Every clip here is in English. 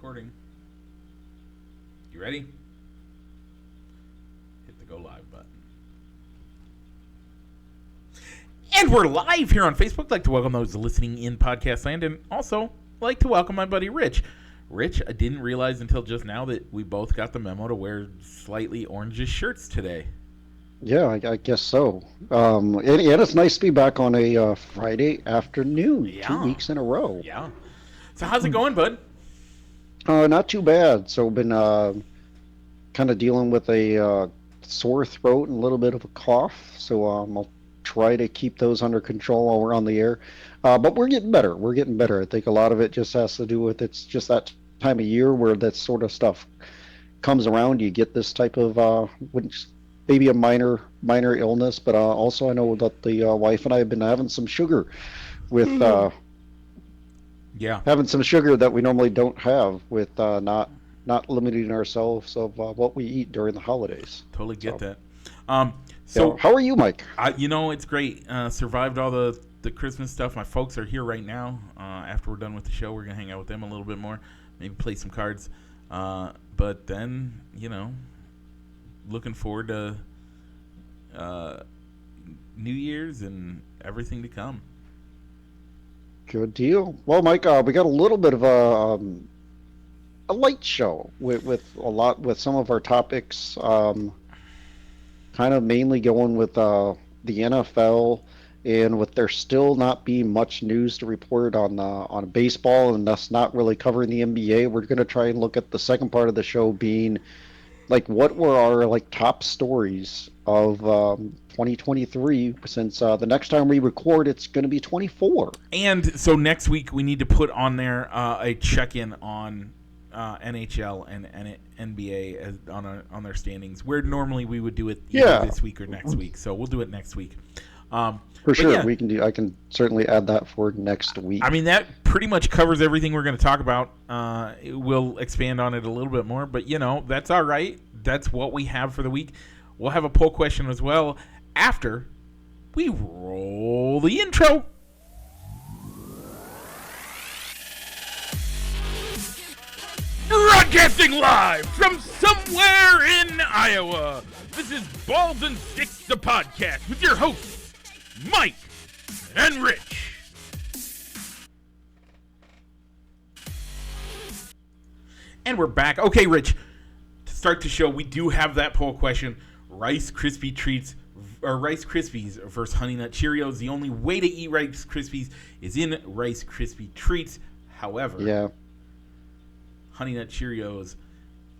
recording. You ready? Hit the go live button. And we're live here on Facebook. I'd like to welcome those listening in podcast land, and also like to welcome my buddy Rich. Rich, I didn't realize until just now that we both got the memo to wear slightly orangish shirts today. Yeah, I guess so. And it's nice to be back on a Friday afternoon, Yeah. 2 weeks in a row. Yeah. So how's it going, bud? Not too bad. So been kind of dealing with a sore throat and a little bit of a cough. So I'll try to keep those under control while we're on the air. But we're getting better. We're getting better. I think a lot of it just has to do with it's just that time of year where that sort of stuff comes around. You get this type of maybe a minor illness, but also I know that the wife and I have been having some sugar with having some sugar that we normally don't have with not limiting ourselves of what we eat during the holidays. Totally get that. So how are you, Mike? It's great. Survived all the Christmas stuff. My folks are here right now. After we're done with the show, we're gonna hang out with them a little bit more, maybe play some cards. But then, looking forward to New Year's and everything to come. Good deal. Well, Mike, we got a little bit of a light show with some of our topics, kind of mainly going with the NFL, and with there still not being much news to report on baseball, and us not really covering the NBA. We're going to try and look at the second part of the show being like what were our top stories of 2023, since the next time we record it's going to be 24. And so next week we need to put on there a check-in on NHL and NBA on their standings, where normally we would do it either this week or next week. So we'll do it next week. For sure, yeah. I can certainly add that for next week. I mean, that pretty much covers everything we're going to talk about. We'll expand on it a little bit more, but that's all right. That's what we have for the week. We'll have a poll question as well after we roll the intro. Broadcasting live from somewhere in Iowa. This is Balls and Sticks, the podcast, with your hosts, Mike and Rich. And we're back. Okay, Rich, to start the show, we do have that poll question. Rice Krispies versus Honey Nut Cheerios. The only way to eat Rice Krispies is in Rice Krispie treats. However, Honey Nut Cheerios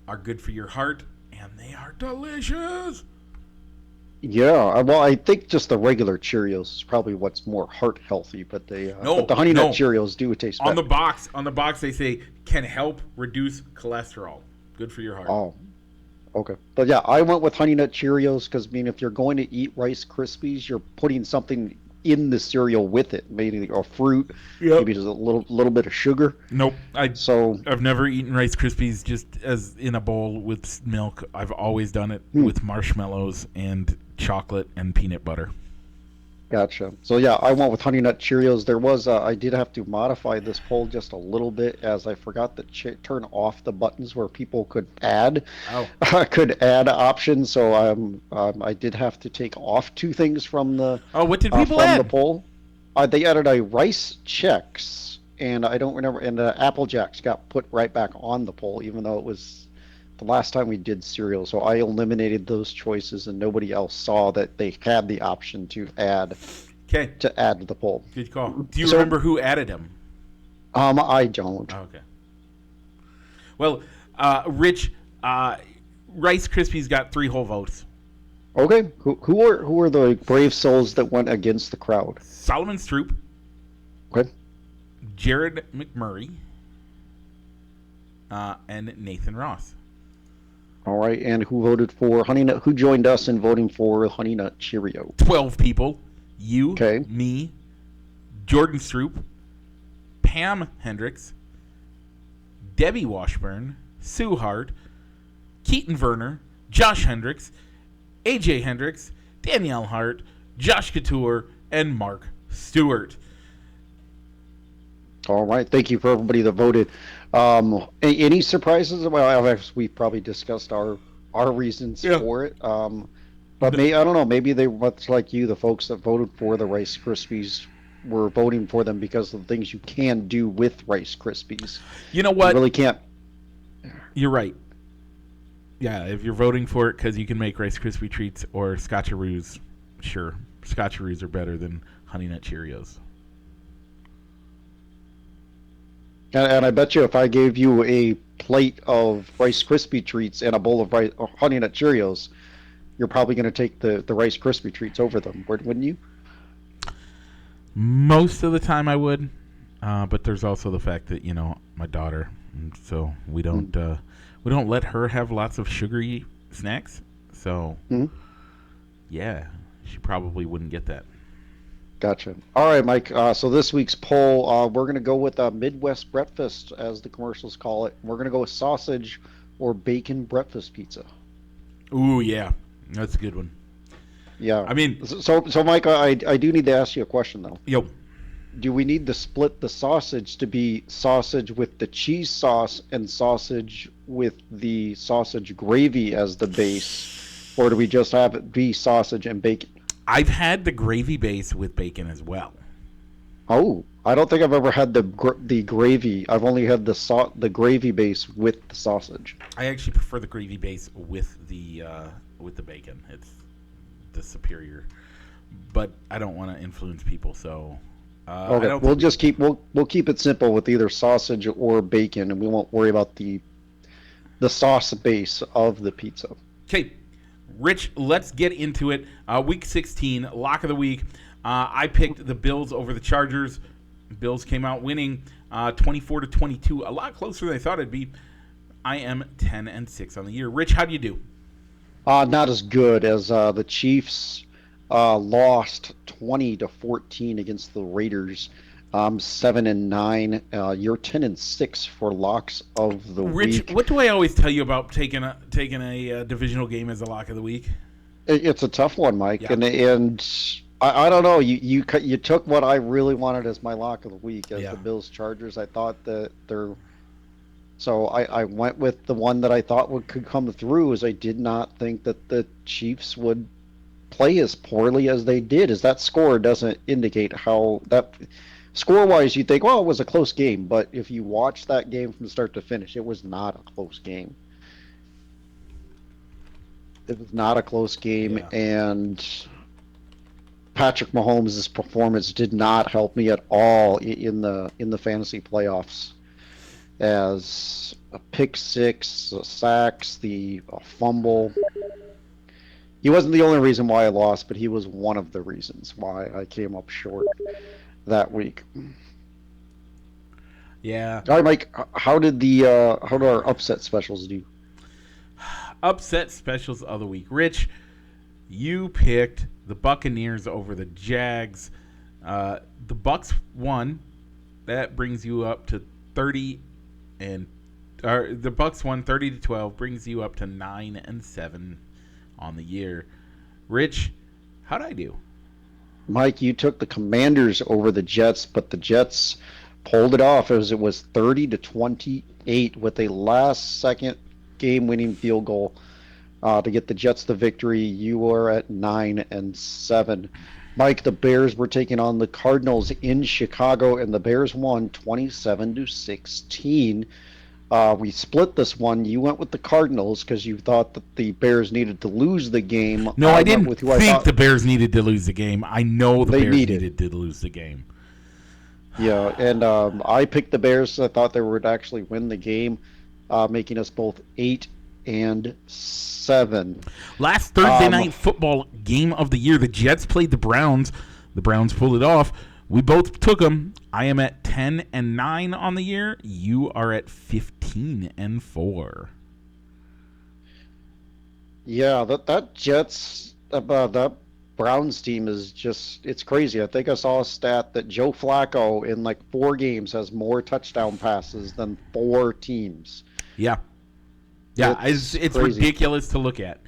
are good for your heart, and they are delicious. Yeah, well, I think just the regular Cheerios is probably what's more heart healthy, but the Honey Nut Cheerios do taste better. On the box they say can help reduce cholesterol. Good for your heart. Oh, okay. But yeah, I went with Honey Nut Cheerios because if you're going to eat Rice Krispies, you're putting something in the cereal with it, maybe a fruit, maybe just a little bit of sugar. Nope. I've never eaten Rice Krispies just as in a bowl with milk. I've always done it with marshmallows and chocolate and peanut butter. Gotcha. So yeah, I went with Honey Nut Cheerios. There was I did have to modify this poll just a little bit, as I forgot to turn off the buttons where people could add options. So I did have to take off two things from the what did people add? The poll. They added a Rice Chex, and I don't remember, and Apple Jacks got put right back on the poll, even though it was the last time we did cereal. So I eliminated those choices, and nobody else saw that they had the option to add to the poll. Good call. Do you remember who added them? I don't. Okay. Well, Rich, Rice Krispies got 3 whole votes. Okay. Who are the brave souls that went against the crowd? Solomon Stroop. Okay. Jared McMurray. And Nathan Ross. All right, and who voted for Honey Nut? Who joined us in voting for Honey Nut Cheerio? 12 people. You, me, Jordan Stroop, Pam Hendricks, Debbie Washburn, Sue Hart, Keaton Werner, Josh Hendricks, AJ Hendricks, Danielle Hart, Josh Couture, and Mark Stewart. All right. Thank you for everybody that voted. Any surprises? Well, we probably discussed our reasons Yeah. for it. But I don't know. Maybe they, much like you, the folks that voted for the Rice Krispies were voting for them because of the things you can do with Rice Krispies. You know You what? really can't. You're right. Yeah, if you're voting for it because you can make Rice Krispie treats or Scotcheroos, sure, Scotcheroos are better than Honey Nut Cheerios. And I bet you if I gave you a plate of Rice Krispie treats and a bowl of Honey Nut Cheerios, you're probably going to take the Rice Krispie treats over them, wouldn't you? Most of the time, I would, but there's also the fact that my daughter, so we don't let her have lots of sugary snacks. So Mm-hmm. yeah, she probably wouldn't get that. Gotcha. All right, Mike. So this week's poll, we're going to go with Midwest breakfast, as the commercials call it. We're going to go with sausage or bacon breakfast pizza. Ooh, yeah, that's a good one. Yeah. I mean, So Mike, I do need to ask you a question though. yo, Do we need to split the sausage to be sausage with the cheese sauce and sausage with the sausage gravy as the base, or do we just have it be sausage and bacon? I've had the gravy base with bacon as well. Oh, I don't think I've ever had the gravy. I've only had the gravy base with the sausage. I actually prefer the gravy base with the bacon. It's the superior, but I don't want to influence people, so Okay, we'll keep it simple with either sausage or bacon, and we won't worry about the sauce base of the pizza. Okay, Rich, let's get into it. Week 16, lock of the week. I picked the Bills over the Chargers. Bills came out winning 24-22, a lot closer than I thought it'd be. I am 10-6 on the year. Rich, how do you do? Not as good as the Chiefs lost 20-14 against the Raiders. 7-9. You're 10-6 for locks of the Rich, week. what do I always tell you about taking a divisional game as a lock of the week? It's a tough one, Mike, Yeah. and I don't know. You took what I really wanted as my lock of the week as Yeah. the Bills Chargers. I thought that they're so I went with the one that I thought could come through. As I did not think that the Chiefs would play as poorly as they did. As that score doesn't indicate how that score wise you think, well, it was a close game, but if you watch that game from start to finish, it was not a close game. It was not a close game, Yeah. and Patrick Mahomes' performance did not help me at all in the fantasy playoffs. As a pick six, sacks, a fumble. He wasn't the only reason why I lost, but he was one of the reasons why I came up short that week. Yeah. All right, Mike. How did our upset specials do? Upset specials of the week. Rich, you picked the Buccaneers over the Jags. The Bucks won. That brings you up to 30 and the Bucks won 30-12, brings you up to 9-7 on the year. Rich, how'd I do? Mike, you took the Commanders over the Jets, but the Jets pulled it off as it was 30-28 with a last-second game-winning field goal to get the Jets the victory. You were at 9-7. Mike, the Bears were taking on the Cardinals in Chicago, and the Bears won 27-16. We split this one. You went with the Cardinals because you thought that the Bears needed to lose the game. No, I didn't with who I think thought the Bears needed to lose the game. I know the They Bears needed. needed to lose the game. Yeah, and I picked the Bears. I thought they would actually win the game, making us both 8-7. Last Thursday night football game of the year, the Jets played the Browns. The Browns pulled it off. We both took them. I am at 10-9 on the year. You are at 15-4. Yeah, that Jets that Browns team is just—it's crazy. I think I saw a stat that Joe Flacco in like 4 games has more touchdown passes than 4 teams. Yeah. Yeah, It's it's crazy. ridiculous to look at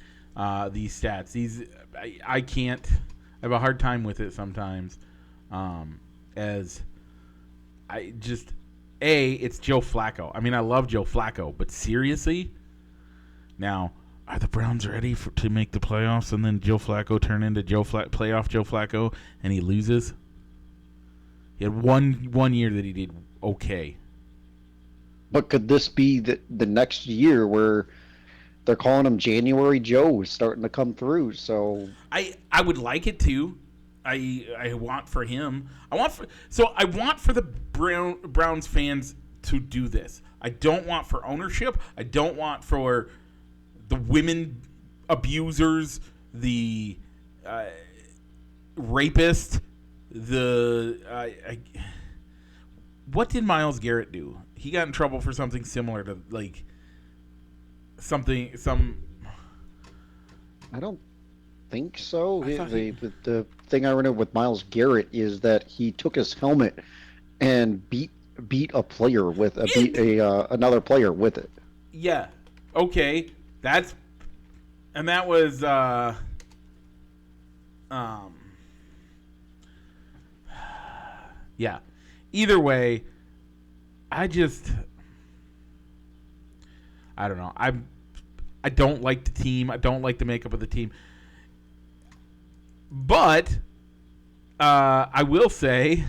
these stats. I can't. I have a hard time with it sometimes. As I just It's Joe Flacco. I mean, I love Joe Flacco, but seriously, now are the Browns ready to make the playoffs? And then Joe Flacco turn into playoff Joe Flacco, and he loses. He had one year that he did okay. But could this be the next year where they're calling him January Joe starting to come through? So I would like it to. I want for him. I want for the Browns fans to do this. I don't want for ownership. I don't want for the women abusers, the rapist, what did Myles Garrett do? He got in trouble for something similar to I don't think so. The thing I remember with Myles Garrett is that he took his helmet and beat a player with another player with it. Yeah. Okay. That was yeah. Either way, I don't know. I don't like the team. I don't like the makeup of the team. But I will say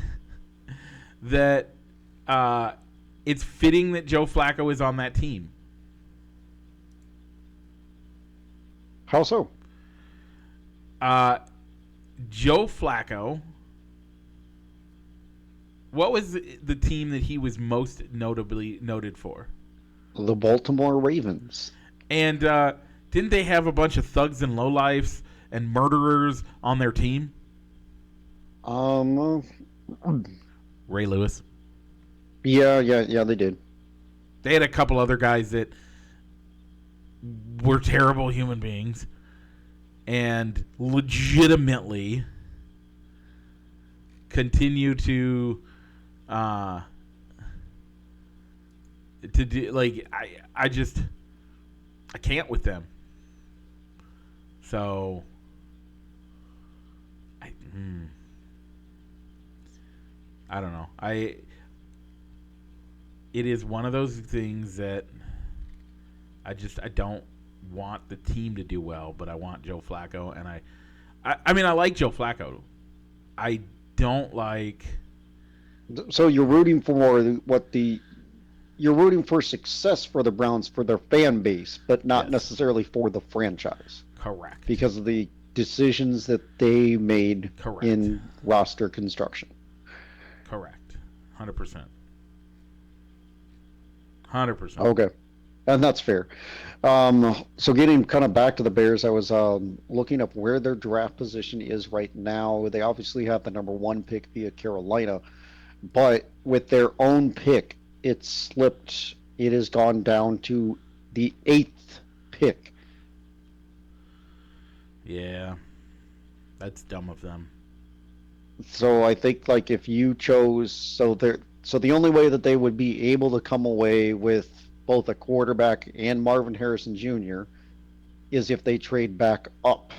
that it's fitting that Joe Flacco is on that team. How so? Joe Flacco. What was the team that he was most notably noted for? The Baltimore Ravens. And didn't they have a bunch of thugs and lowlifes and murderers on their team? Ray Lewis. Yeah, they did. They had a couple other guys that were terrible human beings and legitimately continue to do I can't with them. So I don't know. It is one of those things that I don't want the team to do well, but I want Joe Flacco, and I mean I like Joe Flacco. I don't like. So you're rooting for you're rooting for success for the Browns for their fan base, but not necessarily for the franchise. Correct. Because of the decisions that they made in roster construction. Correct. 100%. 100%. Okay. And that's fair. So getting kind of back to the Bears, I was looking up where their draft position is right now. They obviously have the number 1 pick via Carolina, but with their own pick, it slipped. It has gone down to the 8th pick. Yeah, that's dumb of them. So I think if you chose, so the only way that they would be able to come away with both a quarterback and Marvin Harrison Jr. is if they trade back up.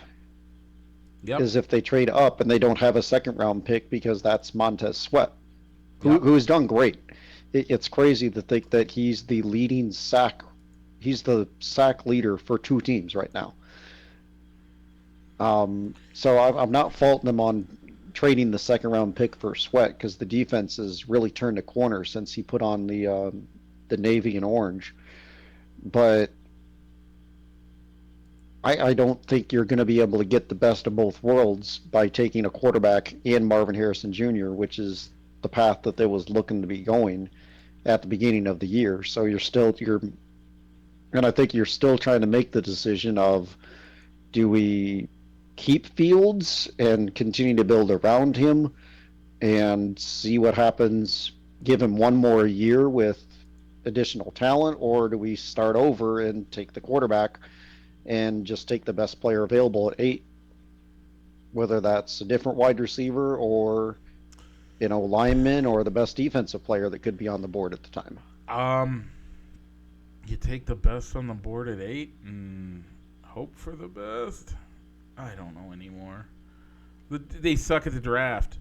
Yep. Is if they trade up and they don't have a second round pick, because that's Montez Sweat, who has done great. It's crazy to think that he's the sack leader for 2 teams right now. So I'm not faulting them on trading the second round pick for Sweat, because the defense has really turned a corner since he put on the navy and orange. But I don't think you're going to be able to get the best of both worlds by taking a quarterback and Marvin Harrison Jr., which is the path that they was looking to be going at the beginning of the year. So and I think you're still trying to make the decision of, do we keep Fields and continue to build around him and see what happens, give him one more year with additional talent, or do we start over and take the quarterback and just take the best player available at 8, whether that's a different wide receiver or lineman or the best defensive player that could be on the board at the time? You take the best on the board at 8 and hope for the best. I don't know anymore. They suck at the draft.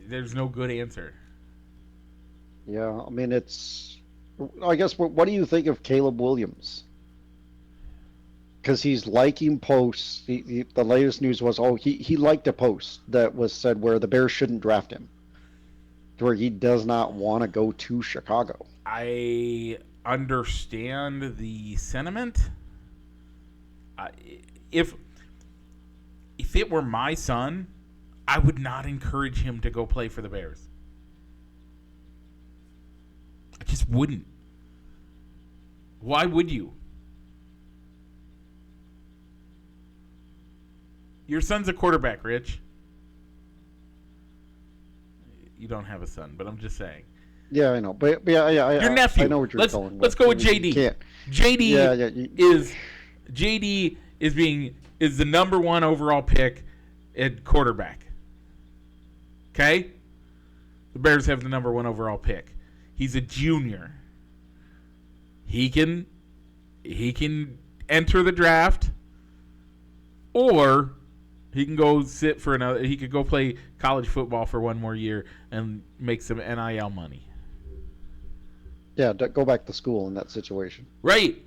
There's no good answer. Yeah, I mean, I guess, what do you think of Caleb Williams? Because he's liking posts. The latest news was, he liked a post that was said where the Bears shouldn't draft him, to where he does not want to go to Chicago. I understand the sentiment. If it were my son, I would not encourage him to go play for the Bears. I just wouldn't. Why would you? Your son's a quarterback, Rich. You don't have a son, but I'm just saying. Yeah, I know, but yeah, Your nephew. I know what you're going with. Let's go with JD. JD is the number 1 overall pick at quarterback. Okay? The Bears have the number 1 overall pick. He's a junior. He can enter the draft, or he can go sit for another. He could go play college football for 1 more year and make some NIL money. Yeah, go back to school in that situation. Right.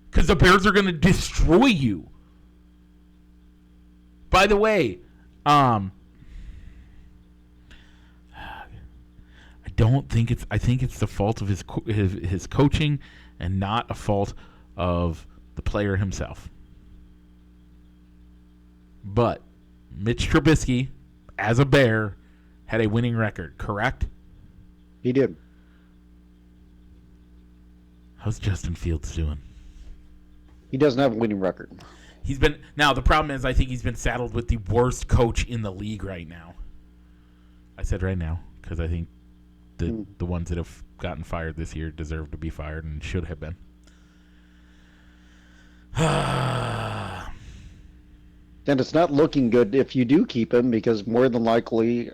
Because the Bears are going to destroy you. By the way, I think it's the fault of his coaching and not a fault of the player himself. But Mitch Trubisky, as a Bear, had a winning record, correct? He did. How's Justin Fields doing? He doesn't have a winning record. Now the problem is I think he's been saddled with the worst coach in the league right now. I said right now because I think the ones that have gotten fired this year deserve to be fired and should have been. And it's not looking good if you do keep him, because more than likely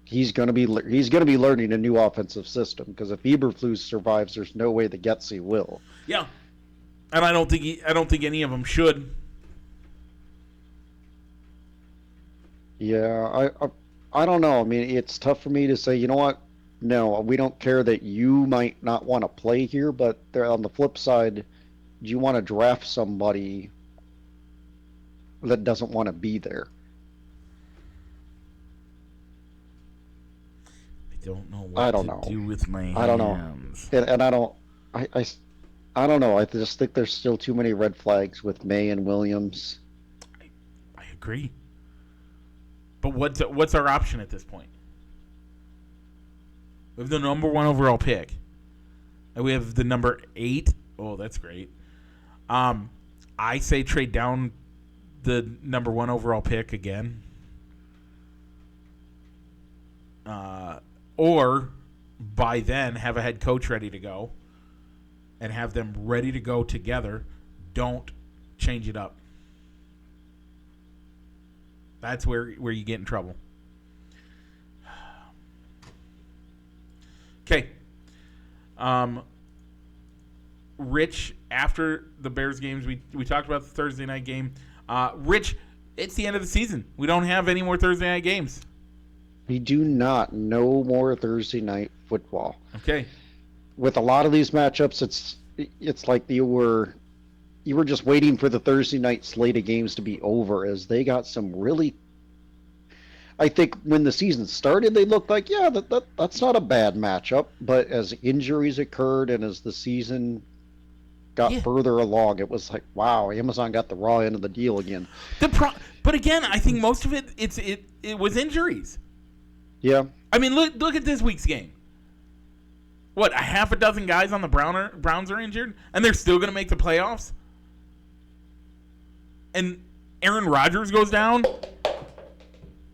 he's going to be learning a new offensive system. Because if Eberflus survives, there's no way the Getsy will. Yeah, and I don't think any of them should. Yeah, I don't know. I mean, it's tough for me to say, you know what? No, we don't care that you might not want to play here, but on the flip side, do you want to draft somebody that doesn't want to be there? I don't know what to do with my hands. I don't know. And I don't know. I just think there's still too many red flags with May and Williams. I agree. But what's our option at this point? We have the number 1 overall pick. And we have the number 8. Oh, that's great. I say trade down the number 1 overall pick again. Or by then have a head coach ready to go and have them ready to go together. Don't change it up. That's where you get in trouble. Okay. Rich, after the Bears games, we talked about the Thursday night game. Rich, it's the end of the season. We don't have any more Thursday night games. We do not. No more Thursday night football. Okay. With a lot of these matchups, it's like you were just waiting for the Thursday night slate of games to be over, as they got some really. I think when the season started, they looked like, yeah, that's not a bad matchup. But as injuries occurred and as the season got further along, it was like, wow, Amazon got the raw end of the deal again. But again, I think most of it was injuries. Yeah. I mean, look at this week's game. What, a half a dozen guys on the Browns are injured, and they're still going to make the playoffs? And Aaron Rodgers goes down?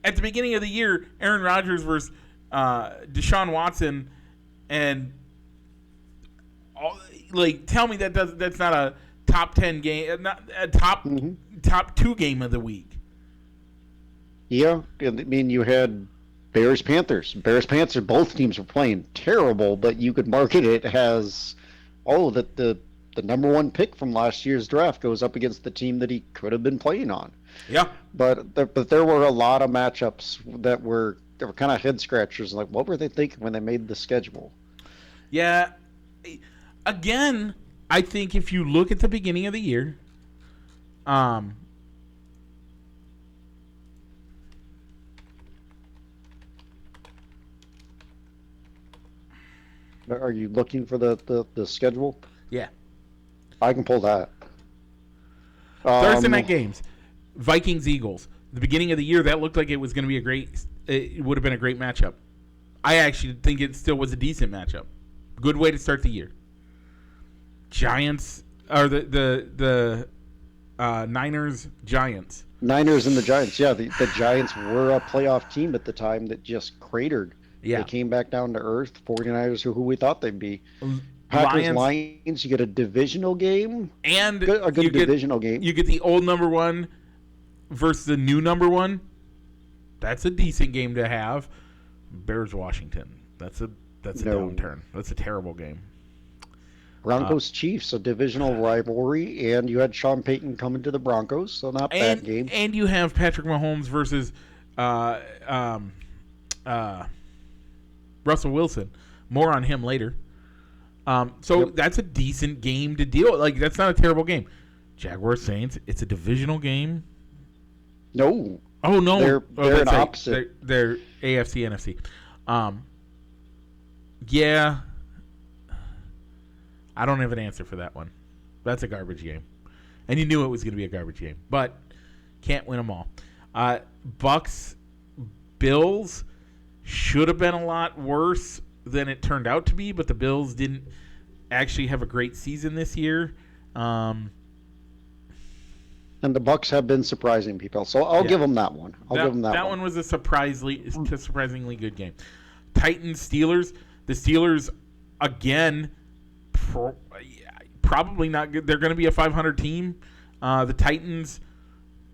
At the beginning of the year, Aaron Rodgers versus Deshaun Watson, and tell me that's not a top 10 game, not a top 2 game of the week. Yeah, I mean, you had Bears-Panthers. Bears-Panthers, both teams were playing terrible, but you could market it as, the number 1 pick from last year's draft goes up against the team that he could have been playing on. Yeah. But there were a lot of matchups that were they were kind of head scratchers. Like, what were they thinking when they made the schedule? Yeah. Again, I think if you look at the beginning of the year, are you looking for the schedule? yeah. I can pull that. Thursday night games. Vikings Eagles. The beginning of the year, that looked like it was going to be it would have been a great matchup. I actually think it still was a decent matchup. Good way to start the year. Giants or the Niners Giants. Niners and the Giants. Yeah, the Giants were a playoff team at the time that just cratered. Yeah. They came back down to earth. 49ers are who we thought they'd be. Packers Lions, you get a divisional game. And a good divisional game. You get the old number one versus the new number one. That's a decent game to have. Bears Washington. That's a downturn. That's a terrible game. Broncos Chiefs, a divisional rivalry, and you had Sean Payton coming to the Broncos, so not bad game. And you have Patrick Mahomes versus Russell Wilson. More on him later. That's a decent game to deal with. Like, that's not a terrible game. Jaguars Saints, it's a divisional game. No. Oh, no. They're an opposite. They're AFC, NFC. Yeah. I don't have an answer for that one. That's a garbage game. And you knew it was going to be a garbage game. But can't win them all. Bucks, Bills should have been a lot worse than it turned out to be, but the Bills didn't actually have a great season this year. And the Bucks have been surprising people, so I'll give them that one. Give them that one. That one was a surprisingly good game. Titans, Steelers. The Steelers, again, probably not good. They're going to be a 500 team. The Titans,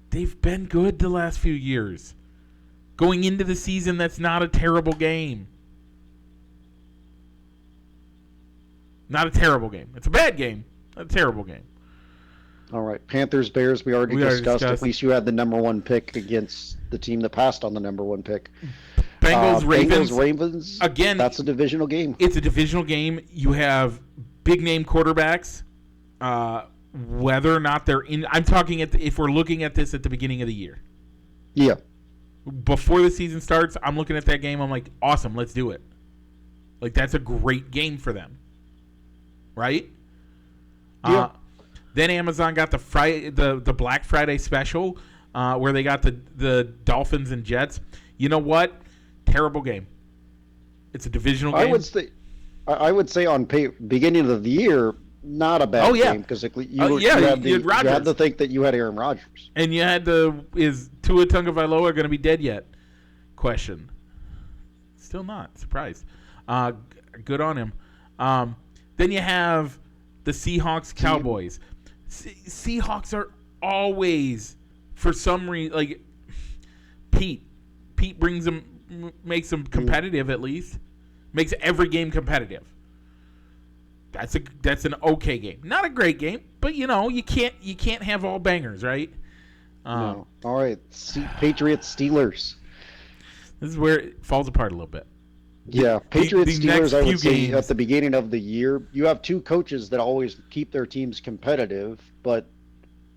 they've been good the last few years. Going into the season, that's not a terrible game. Not a terrible game. It's a bad game. Not a terrible game. All right. Panthers, Bears, we already discussed. At least you had the number one pick against the team that passed on the number one pick. Bengals, Ravens. Again, that's a divisional game. It's a divisional game. You have big-name quarterbacks. Whether or not they're in... I'm talking if we're looking at this at the beginning of the year. Yeah. Before the season starts, I'm looking at that game. I'm like, awesome, let's do it. Like, that's a great game for them. Right? Yeah. Then Amazon got the Black Friday special where they got the Dolphins and Jets. You know what? Terrible game. It's a divisional game. I would say on beginning of the year, not a bad game because you had to think that you had Aaron Rodgers. And you had is Tua Tagovailoa going to be dead yet? Question. Still not. Surprised. Good on him. Then you have the Seahawks Cowboys. Seahawks are always, for some reason, like Pete brings them, makes them competitive at least, makes every game competitive. That's an okay game, not a great game, but you can't have all bangers, right? No. All right, Patriots Steelers. This is where it falls apart a little bit. Yeah, Patriots Steelers. I would say at the beginning of the year, you have two coaches that always keep their teams competitive, but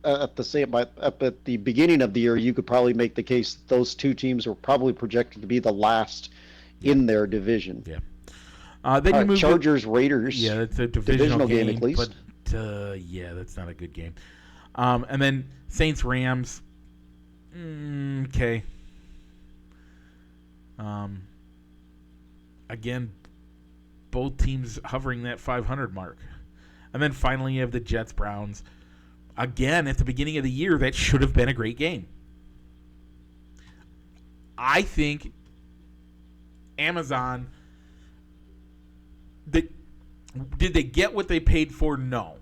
at the beginning of the year, you could probably make the case that those two teams were probably projected to be the last in their division. Yeah. Then you move Chargers Raiders. Yeah, that's a divisional game at least. But that's not a good game. And then Saints Rams. Okay. Again, both teams hovering that 500 mark. And then finally you have the Jets Browns. Again, at the beginning of the year, that should have been a great game. I think Amazon, did they get what they paid for? No.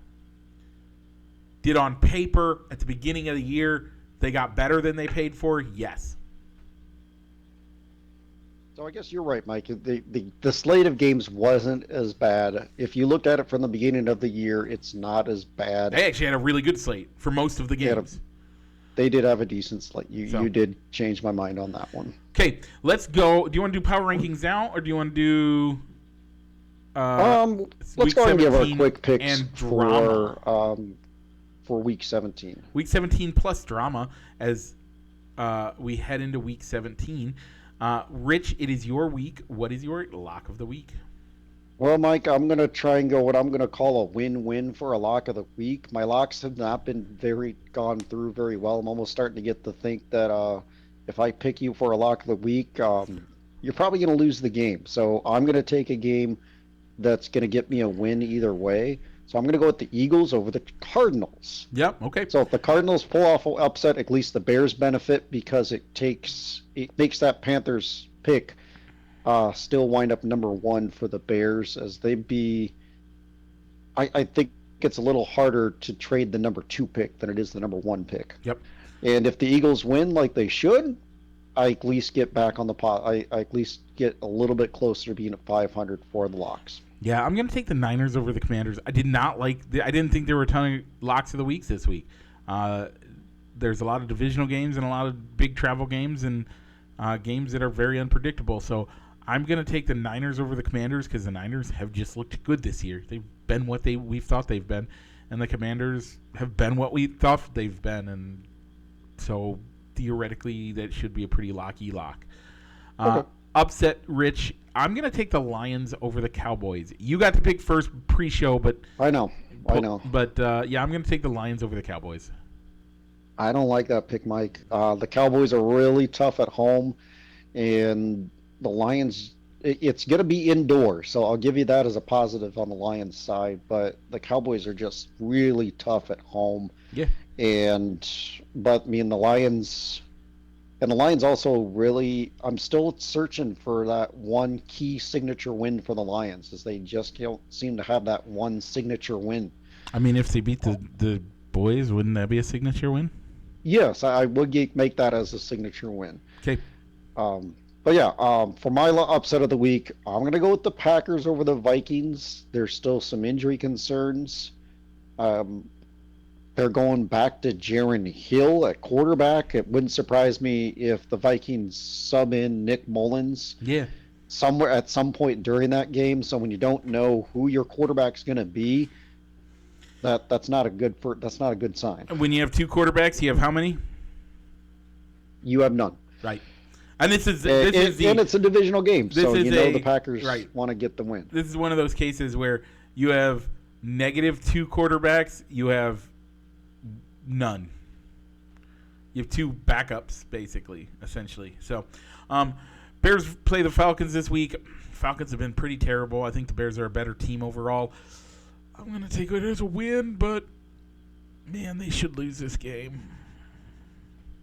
Did on paper, at the beginning of the year, they got better than they paid for? Yes. So I guess you're right, Mike. The slate of games wasn't as bad. If you looked at it from the beginning of the year, it's not as bad. They actually had a really good slate for most of the games. They did have a decent slate. You did change my mind on that one. Okay, let's go. Do you want to do power rankings now, or do you want to do Let's go ahead and give our quick picks and drama? For week 17. Week 17 plus drama as we head into week 17. Rich, it is your week. What is your lock of the week? Well, Mike, I'm going to try and go what I'm going to call a win-win for a lock of the week. My locks have not been gone through very well. I'm almost starting to get to think that if I pick you for a lock of the week, you're probably going to lose the game. So I'm going to take a game that's going to get me a win either way. So I'm going to go with the Eagles over the Cardinals. Yep, okay. So if the Cardinals pull off an upset, at least the Bears benefit because it makes that Panthers pick still wind up number one for the Bears as I think it's a little harder to trade the number 2 pick than it is the number 1 pick. Yep. And if the Eagles win like they should, I at least get back on the pot. I at least get a little bit closer to being at 500 for the locks. Yeah, I'm going to take the Niners over the Commanders. I didn't think there were a ton of locks of the weeks this week. There's a lot of divisional games and a lot of big travel games and games that are very unpredictable. So I'm going to take the Niners over the Commanders because the Niners have just looked good this year. They've been what we've thought they've been, and the Commanders have been what we thought they've been, and so theoretically that should be a pretty locky lock. Okay. Upset, Rich. I'm going to take the Lions over the Cowboys. You got to pick first pre-show, but I know. But yeah, I'm going to take the Lions over the Cowboys. I don't like that pick, Mike. The Cowboys are really tough at home, and the Lions, it's going to be indoors, so I'll give you that as a positive on the Lions side, but the Cowboys are just really tough at home. Yeah. But I mean, the Lions also really, I'm still searching for that one key signature win for the Lions, as they just don't seem to have that one signature win. I mean, if they beat the boys, wouldn't that be a signature win? Yes, I would make that as a signature win. Okay. But yeah, for my upset of the week, I'm going to go with the Packers over the Vikings. There's still some injury concerns. They're going back to Jaron Hill at quarterback. It wouldn't surprise me if the Vikings sub in Nick Mullins. Yeah. Somewhere at some point during that game. So when you don't know who your quarterback's going to be, that's not a good sign. When you have 2 quarterbacks, you have how many? You have none. Right. And and it's a divisional game, so the Packers want to get the win. This is one of those cases where you have -2 quarterbacks, you have none. You have 2 backups, basically, essentially. So, Bears play the Falcons this week. Falcons have been pretty terrible. I think the Bears are a better team overall. I'm going to take it as a win, but, man, they should lose this game.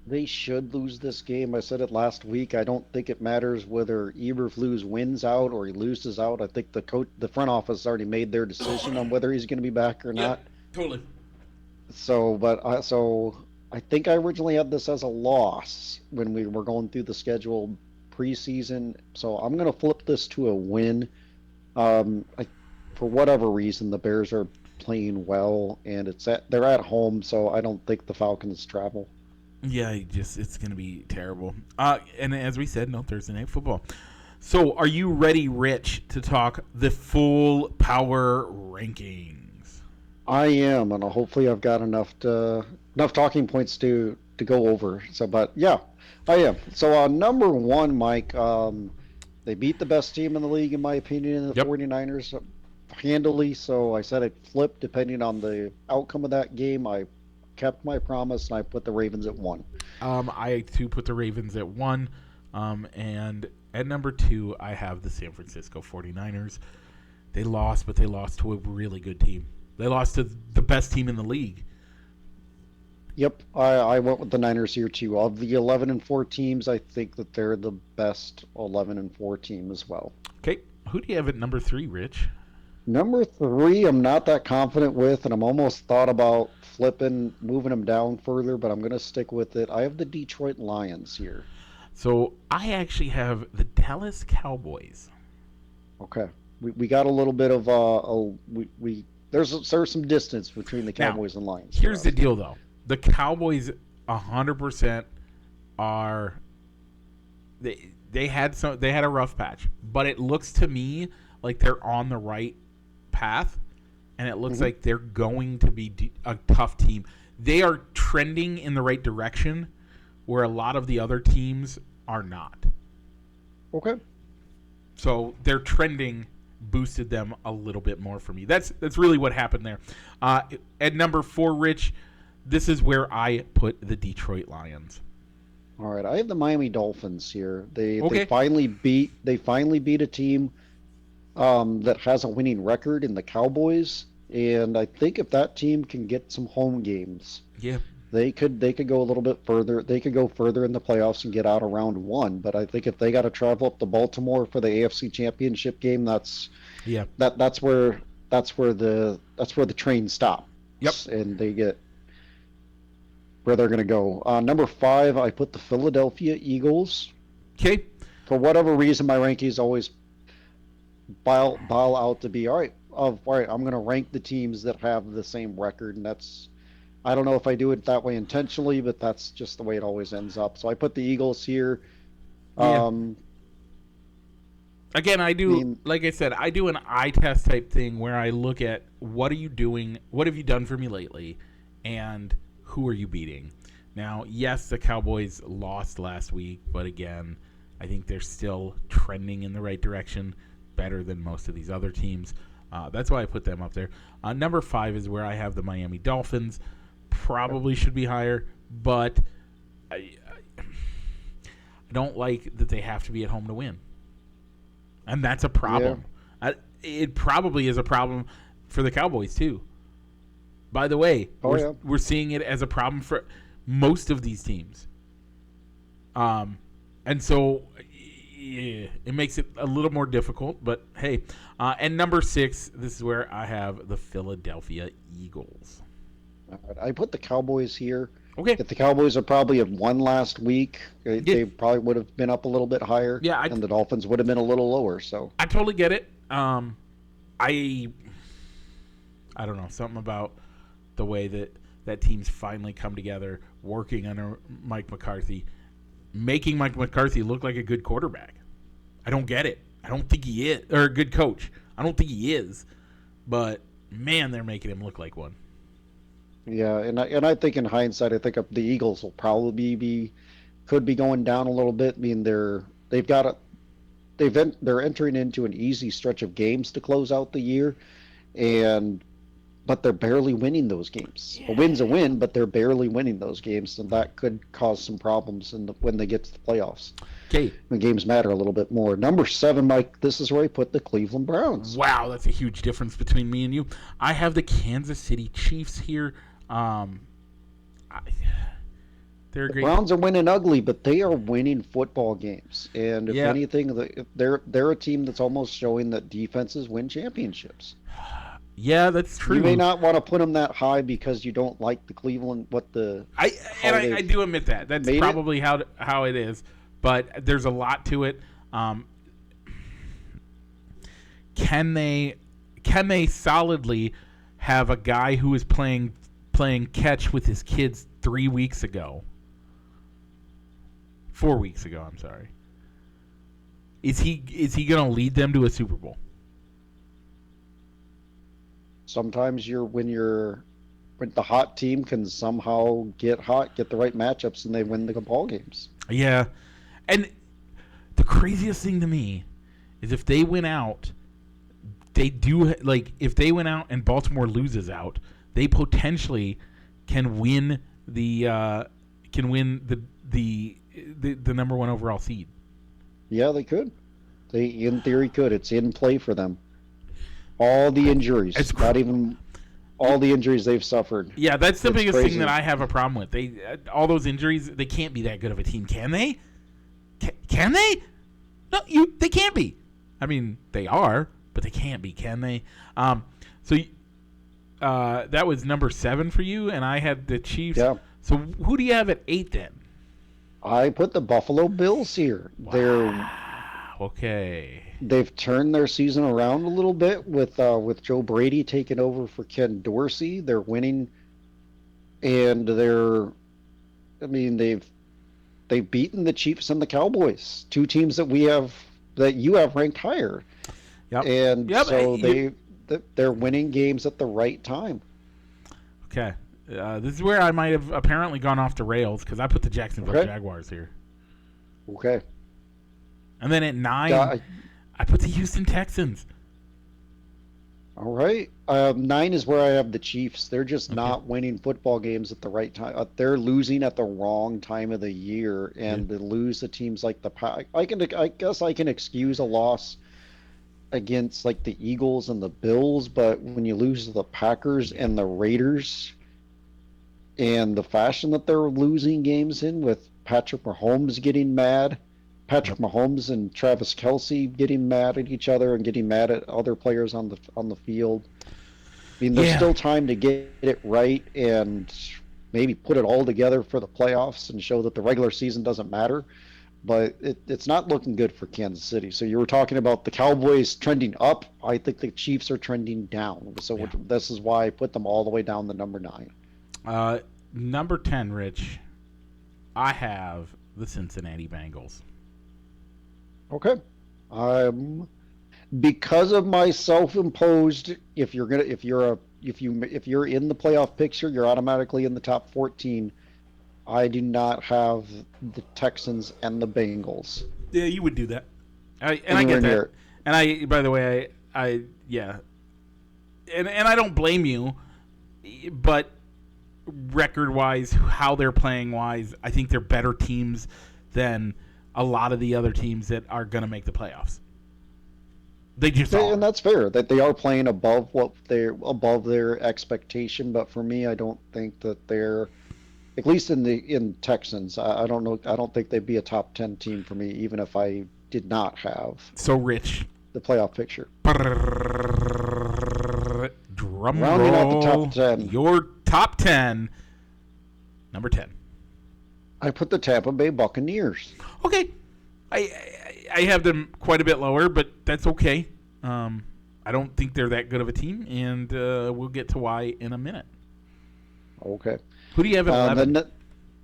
They should lose this game. I said it last week. I don't think it matters whether Eberflus wins out or he loses out. I think the front office already made their decision on whether he's going to be back or not. Totally. So I think I originally had this as a loss when we were going through the schedule preseason. So I'm going to flip this to a win. For whatever reason, the Bears are playing well, and they're at home, so I don't think the Falcons travel. Yeah, it's going to be terrible. And as we said, no Thursday Night Football. So are you ready, Rich, to talk the full power rankings? I am, and hopefully I've got enough talking points to go over. So, but yeah, I am. So number 1, Mike, they beat the best team in the league, in my opinion, the 49ers handily. So I said I'd flip depending on the outcome of that game. I kept my promise, and I put the Ravens at 1. I too put the Ravens at 1, and at number 2 I have the San Francisco 49ers. They lost, but they lost to a really good team. They lost to the best team in the league. Yep, I went with the Niners here too. Of the 11-4 teams, I think that they're the best 11-4 team as well. Okay, who do you have at number 3, Rich? Number 3, I'm not that confident with, and I'm almost thought about moving them down further, but I'm going to stick with it. I have the Detroit Lions here. So I actually have the Dallas Cowboys. Okay, we got a little bit of there's some distance between the Cowboys and Lions. Here's the deal, though: the Cowboys 100% are they had a rough patch, but it looks to me like they're on the right path, and it looks like they're going to be a tough team. They are trending in the right direction, where a lot of the other teams are not. Okay. So their trending boosted them a little bit more for me. That's really what happened there. At number 4, Rich, this is where I put the Detroit Lions. All right, I have the Miami Dolphins here. They Okay. finally beat a team that has a winning record in the Cowboys, and I think if that team can get some home games, Yeah. they could go a little bit further. They could go further in the playoffs and get out of round 1. But I think if they got to travel up to Baltimore for the AFC Championship game, that's where the train stops. Yep. And they get where they're going to go. Number 5, I put the Philadelphia Eagles. Okay. For whatever reason, my rankings always bile out to be all right. I'm going to rank the teams that have the same record, and I don't know if I do it that way intentionally, but that's just the way it always ends up. So I put the Eagles here. Yeah. Again, like I said, I do an eye test type thing where I look at what are you doing, what have you done for me lately, and who are you beating? Now, yes, the Cowboys lost last week, but again, I think they're still trending in the right direction, better than most of these other teams. That's why I put them up there. Number 5 is where I have the Miami Dolphins. Probably should be higher, but I don't like that they have to be at home to win. And that's a problem. Yeah. It probably is a problem for the Cowboys, too. By the way, we're seeing it as a problem for most of these teams. And so it makes it a little more difficult, but hey. And number 6, this is where I have the Philadelphia Eagles. I put the Cowboys here. Okay. If the Cowboys are probably have won last week, they probably would have been up a little bit higher. Yeah, and the Dolphins would have been a little lower. So I totally get it. I don't know, something about the way that team's finally come together, working under Mike McCarthy, making Mike McCarthy look like a good quarterback. I don't get it. I don't think he is, or a good coach. I don't think he is, but man, they're making him look like one. Yeah, and I think in hindsight, I think the Eagles will probably could be going down a little bit. I mean, they're entering into an easy stretch of games to close out the year, but they're barely winning those games. Yeah. A win's a win, but they're barely winning those games, and that could cause some problems when they get to the playoffs. Okay, the games matter a little bit more. Number 7, Mike. This is where I put the Cleveland Browns. Wow, that's a huge difference between me and you. I have the Kansas City Chiefs here. They're great. The Browns are winning ugly, but they are winning football games. And if anything, they're a team that's almost showing that defenses win championships. Yeah, that's true. You may not want to put them that high because you don't like the Cleveland. I do admit that. That's probably how it is. But there's a lot to it. Can they solidly have a guy who is playing catch with his kids 4 weeks ago? I'm sorry. Is he going to lead them to a Super Bowl? Sometimes when the hot team can somehow get the right matchups, and they win the ball games. Yeah. And the craziest thing to me is if they win out, if they win out and Baltimore loses out, they potentially can win the number 1 overall seed. Yeah, they could. They in theory could. It's in play for them. All the injuries, all the injuries they've suffered. Yeah, that's the biggest thing that I have a problem with. All those injuries, they can't be that good of a team, can they? Can they? No, they can't be. I mean, they are, but they can't be, can they? So that was number 7 for you, and I had the Chiefs. Yeah. So who do you have at 8 then? I put the Buffalo Bills here. Wow. Okay. They've turned their season around a little bit with Joe Brady taking over for Ken Dorsey. They're winning, and they've they've beaten the Chiefs and the Cowboys, two teams that you have ranked higher. Yep. And Yep. so they're winning games at the right time. Okay. This is where I might have apparently gone off the rails because I put the Jacksonville Jaguars here. Okay. And then at 9, I put the Houston Texans. All right. 9 is where I have the Chiefs. They're just not winning football games at the right time. They're losing at the wrong time of the year, and to lose to teams like the Pack. I guess I can excuse a loss against like the Eagles and the Bills, but when you lose to the Packers and the Raiders, and the fashion that they're losing games in, with Patrick Mahomes getting mad. Patrick Mahomes and Travis Kelce getting mad at each other and getting mad at other players on the field. I mean, there's still time to get it right and maybe put it all together for the playoffs and show that the regular season doesn't matter. But it's not looking good for Kansas City. So you were talking about the Cowboys trending up. I think the Chiefs are trending down. So this is why I put them all the way down to number 9. Number 10, Rich, I have the Cincinnati Bengals. Okay. Because of my self-imposed, if you're in the playoff picture, you're automatically in the top 14. I do not have the Texans and the Bengals. Yeah, you would do that. I get that. And by the way, and I don't blame you, but record-wise, how they're playing-wise, I think they're better teams than a lot of the other teams that are going to make the playoffs. They just are. And that's fair, that they are playing above their expectation, but for me, I don't think that they're, at least in Texans, I don't know, I don't think they'd be a top 10 team for me, even if I did not have Rich, the playoff picture. Drum Rounding roll, out the top 10. Your top 10, number 10. I put the Tampa Bay Buccaneers. Okay. I have them quite a bit lower, but that's okay. I don't think they're that good of a team, and we'll get to why in a minute. Okay. Who do you have at 11? Then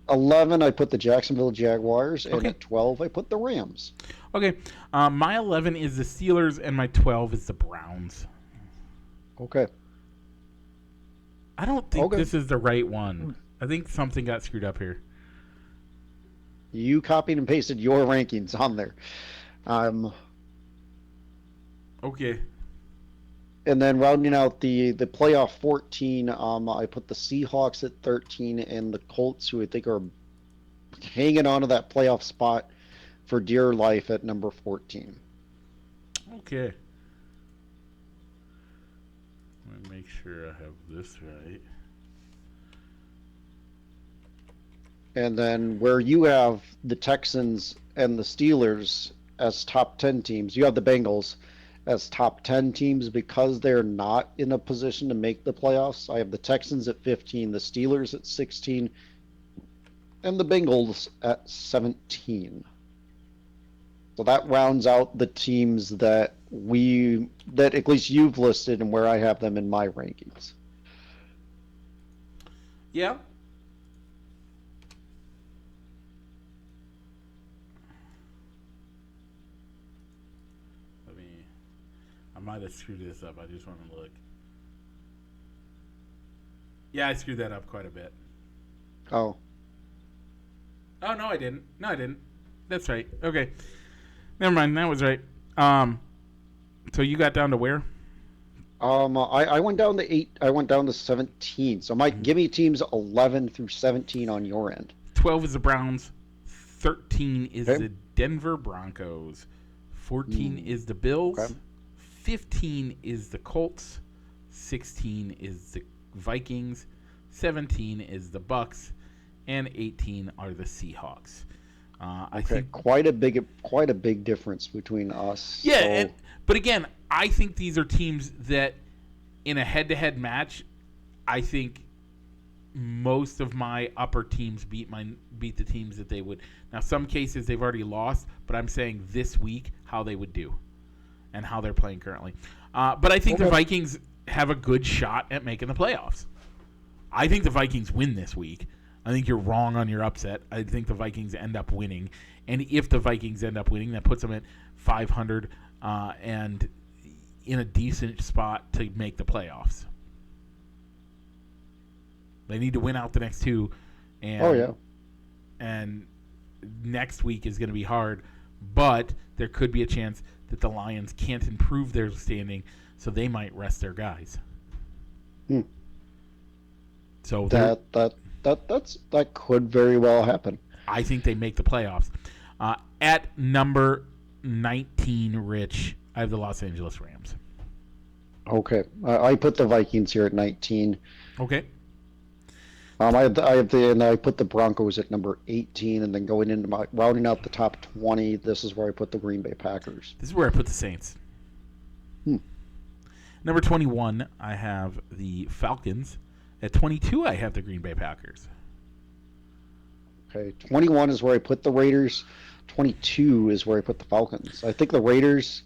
11, I put the Jacksonville Jaguars, and at 12, I put the Rams. Okay. My 11 is the Steelers, and my 12 is the Browns. Okay. I don't think this is the right one. I think something got screwed up here. You copied and pasted your rankings on there. Okay. And then rounding out the playoff 14, I put the Seahawks at 13 and the Colts, who I think are hanging on to that playoff spot for dear life, at number 14. Okay. Let me make sure I have this right. And then where you have the Texans and the Steelers as top 10 teams, you have the Bengals as top 10 teams because they're not in a position to make the playoffs. I have the Texans at 15, the Steelers at 16, and the Bengals at 17. So that rounds out the teams that at least you've listed and where I have them in my rankings. Yeah. I might have screwed this up. I just want to look. Yeah, I screwed that up quite a bit. Oh. Oh, no, I didn't. No, I didn't. That's right. Okay. Never mind. That was right. So you got down to where? I went down to 8. I went down to 17. So, Mike, give me teams 11 through 17 on your end. 12 is the Browns. 13 is the Denver Broncos. 14 is the Bills. Okay. 15 is the Colts. 16 is the Vikings. 17 is the Bucks. And 18 are the Seahawks. I think quite a big difference between us. Yeah, but again, I think these are teams that, in a head-to-head match, I think most of my upper teams beat the teams that they would. Now, some cases they've already lost, but I'm saying this week how they would do and how they're playing currently. But I think the Vikings have a good shot at making the playoffs. I think the Vikings win this week. I think you're wrong on your upset. I think the Vikings end up winning. And if the Vikings end up winning, that puts them at 500 and in a decent spot to make the playoffs. They need to win out the next two. And, and next week is going to be hard. But there could be a chance that the Lions can't improve their standing, so they might rest their guys. So that could very well happen. I think they make the playoffs. At number 19, Rich, I have the Los Angeles Rams. Okay, I put the Vikings here at 19. Okay. I put the Broncos at number 18, and then going into my rounding out the top 20. This is where I put the Green Bay Packers. This is where I put the Saints. Number 21, I have the Falcons. At 22, I have the Green Bay Packers. Okay, 21 is where I put the Raiders. 22 is where I put the Falcons. I think the Raiders.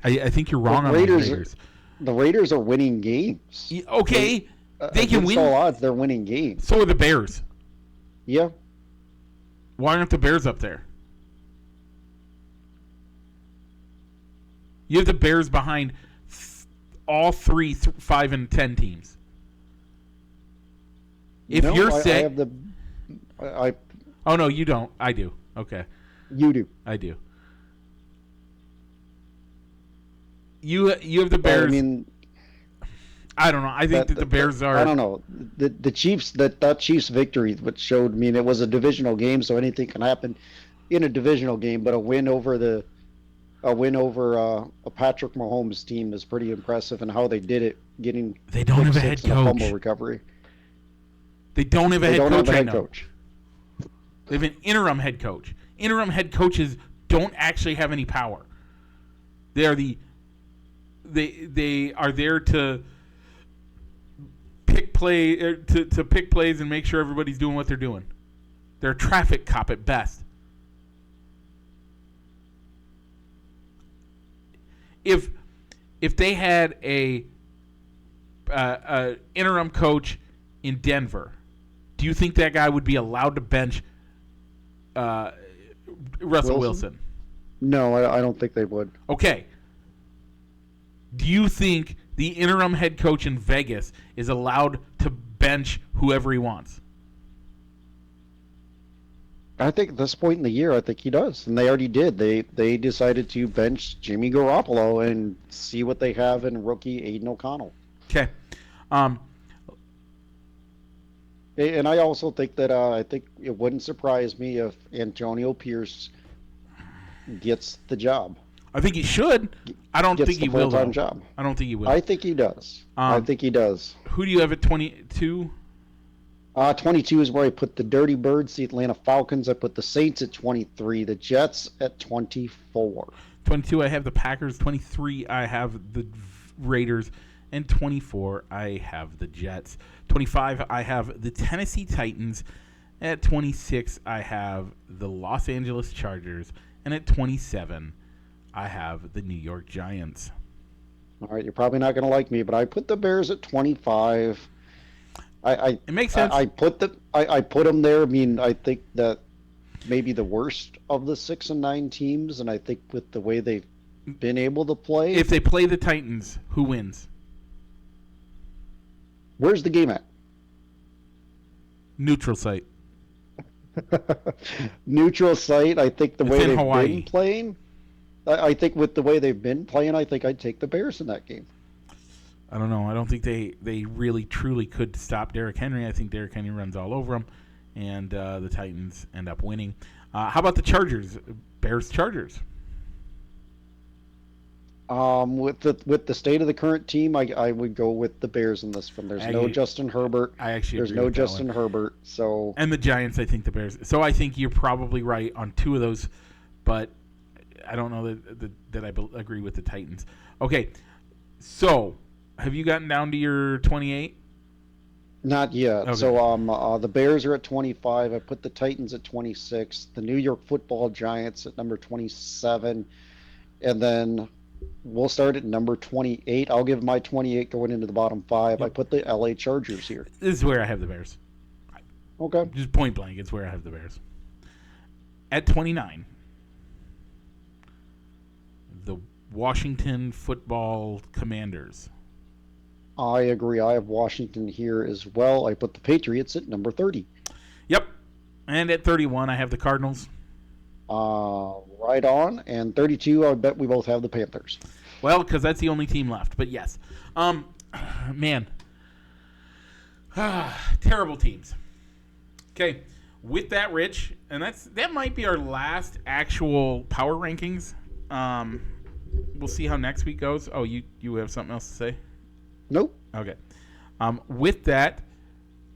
I think you're wrong on the Raiders. The Raiders are winning games. Okay, they can win. All odds, they're winning games. So are the Bears. Yeah. Why aren't the Bears up there? You have the Bears behind all 3, 5, and 10 teams. If you're saying, oh no, you don't. I do. Okay. You do. I do. You have the Bears. I mean, I don't know. I think that the Bears are. I don't know. The Chiefs that Chiefs victory, which showed. I mean, it was a divisional game, so anything can happen in a divisional game. But a win over a Patrick Mahomes team is pretty impressive, and how they did it, getting. They don't have a head coach. Fumble recovery. They don't have a head coach right now. They have an interim head coach. Interim head coaches don't actually have any power. They are they are there to pick pick plays and make sure everybody's doing what they're doing. They're a traffic cop at best. If they had a interim coach in Denver, do you think that guy would be allowed to bench Russell Wilson? No, I don't think they would. Okay. Do you think the interim head coach in Vegas is allowed to bench whoever he wants? I think at this point in the year, I think he does, and they already did. They decided to bench Jimmy Garoppolo and see what they have in rookie Aiden O'Connell. Okay. And I also think that I think it wouldn't surprise me if Antonio Pierce gets the job. I think he should. I don't think he will. Full-time job. I don't think he will. I think he does. I think he does. Who do you have at 22? 22 is where I put the Dirty Birds, the Atlanta Falcons. I put the Saints at 23, the Jets at 24. 22, I have the Packers. 23, I have the Raiders. And 24, I have the Jets. 25, I have the Tennessee Titans. At 26, I have the Los Angeles Chargers. And at 27, I have the New York Giants. All right, you're probably not going to like me, but I put the Bears at 25. It makes sense. I put them there. I mean, I think that maybe the worst of the 6 and 9 teams, and I think with the way they've been able to play. If they play the Titans, who wins? Where's the game at? Neutral site. Neutral site. I think the it's way they've Hawaii. been playing. I think with the way they've been playing, I think I'd take the Bears in that game. I don't know. I don't think they really truly could stop Derrick Henry. I think Derrick Henry runs all over them, and the Titans end up winning. How about the Chargers? Bears-Chargers. With the state of the current team, I would go with the Bears in this one. There's no Justin Herbert. There's no Justin Herbert. So and the Giants, I think the Bears. So I think you're probably right on two of those, but I don't know that I agree with the Titans. Okay, so have you gotten down to your 28? Not yet. Okay. So the Bears are at 25. I put the Titans at 26. The New York Football Giants at number 27, and then we'll start at number 28. I'll give my 28 going into the bottom 5. Yep. I put the LA Chargers here. This is where I have the Bears. Okay. Just point blank, it's where I have the Bears. At 29, the Washington Football Commanders. I agree. I have Washington here as well. I put the Patriots at number 30. Yep. And at 31, I have the Cardinals. Right on. And 32, I bet we both have the Panthers. Well, because that's the only team left. But yes. Man. Terrible teams. Okay. With that, Rich, and that might be our last actual power rankings. We'll see how next week goes. Oh, you have something else to say? Nope. Okay. With that,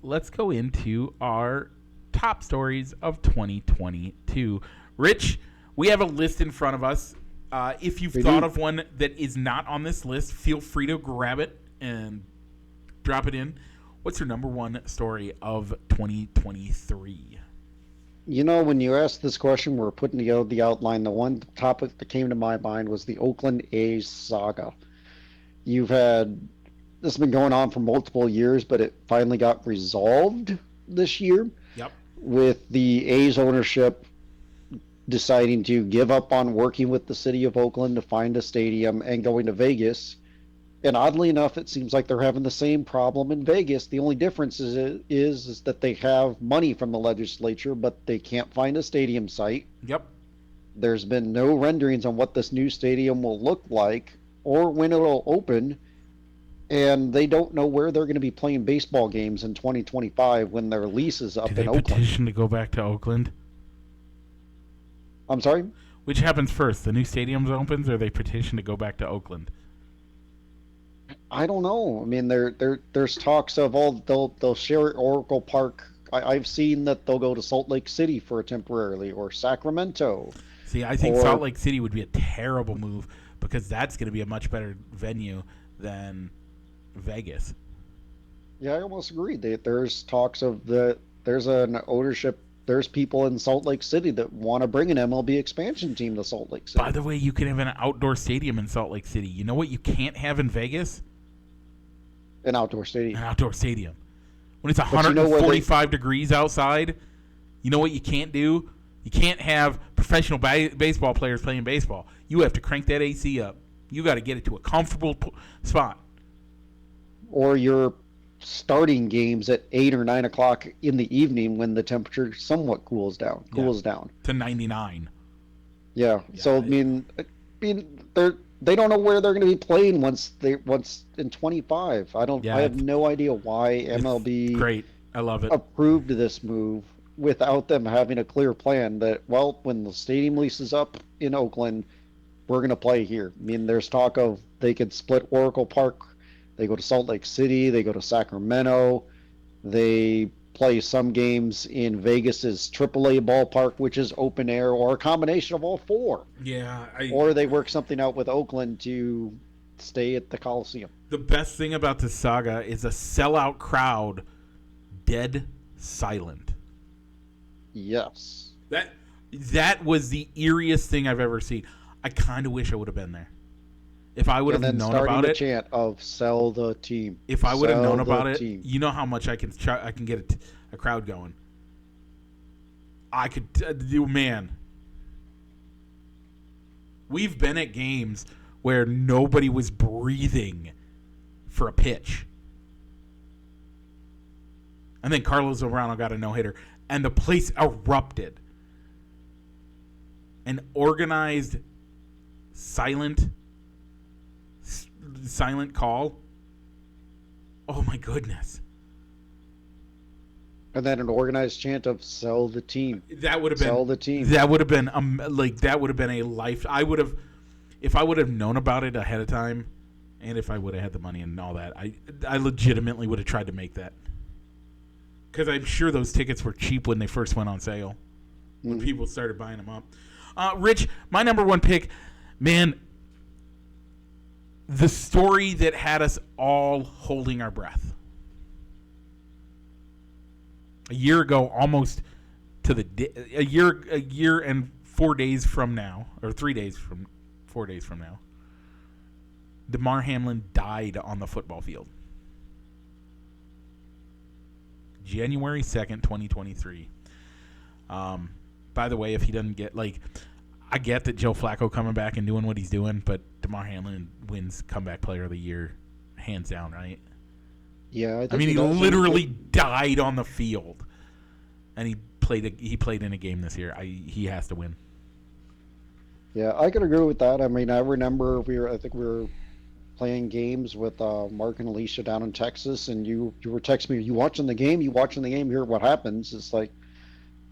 let's go into our top stories of 2022. Rich, we have a list in front of us. If you've thought of one that is not on this list, feel free to grab it and drop it in. What's your number one story of 2023? You know, when you asked this question, we're putting together the outline. The one topic that came to my mind was the Oakland A's saga. This has been going on for multiple years, but it finally got resolved this year. Yep. With the A's ownership deciding to give up on working with the city of Oakland to find a stadium and going to Vegas. And oddly enough, it seems like they're having the same problem in Vegas. The only difference is that they have money from the legislature, but they can't find a stadium site. Yep. There's been no renderings on what this new stadium will look like or when it'll open. And they don't know where they're going to be playing baseball games in 2025 when their lease is up in Oakland. Do they petition to go back to Oakland? I'm sorry? Which happens first? The new stadium opens, or they petition to go back to Oakland? I don't know. I mean, there's talks of they'll share Oracle Park. I've seen that they'll go to Salt Lake City for temporarily, or Sacramento. See, I think Salt Lake City would be a terrible move because that's going to be a much better venue than Vegas. Yeah, I almost agree. There's talks of there's an ownership. There's people in Salt Lake City that want to bring an MLB expansion team to Salt Lake City. By the way, you can have an outdoor stadium in Salt Lake City. You know what you can't have in Vegas? An outdoor stadium. An outdoor stadium. When it's 145 degrees outside, you know what you can't do? You can't have professional baseball players playing baseball. You have to crank that AC up. You got to get it to a comfortable spot. Or you're starting games at 8 or 9 o'clock in the evening when the temperature somewhat cools down to 99. Yeah. So I mean they don't know where they're going to be playing once in 25. I have no idea why MLB great. I love it. Approved this move without them having a clear plan that, well, when the stadium lease is up in Oakland, we're going to play here. I mean, there's talk of they could split Oracle Park. They go to Salt Lake City. They go to Sacramento. They play some games in Vegas's AAA ballpark, which is open air, or a combination of all four. Yeah. Or they work something out with Oakland to stay at the Coliseum. The best thing about this saga is a sellout crowd, dead silent. Yes. That was the eeriest thing I've ever seen. I kind of wish I would have been there. If I would have known about it, chant of "Sell the team." If I would have known about it, you know how much I can get a crowd going. I could do, man. We've been at games where nobody was breathing for a pitch, and then Carlos Zambrano got a no-hitter, and the place erupted. An organized, silent call. Oh my goodness. And then an organized chant of "Sell the team." That would have been "Sell the team." That would have been that would have been a life. If I would have known about it ahead of time, and if I would have had the money and all that, I legitimately would have tried to make that. Because I'm sure those tickets were cheap when they first went on sale. When people started buying them up. Rich, my number one pick, man. The story that had us all holding our breath. A year ago, almost to the a year and 4 days from now, or 4 days from now, Damar Hamlin died on the football field. January 2nd, 2023. By the way, if he doesn't get, like, I get that Joe Flacco coming back and doing what he's doing, but DeMar Hamlin wins Comeback Player of the Year, hands down, right? Yeah, I mean, he literally died on the field, and he played in a game this year. He has to win. Yeah, I can agree with that. I mean, I remember I think we were playing games with Mark and Alicia down in Texas, and you were texting me, "You watching the game? You watching the game? Here, what happens?" It's like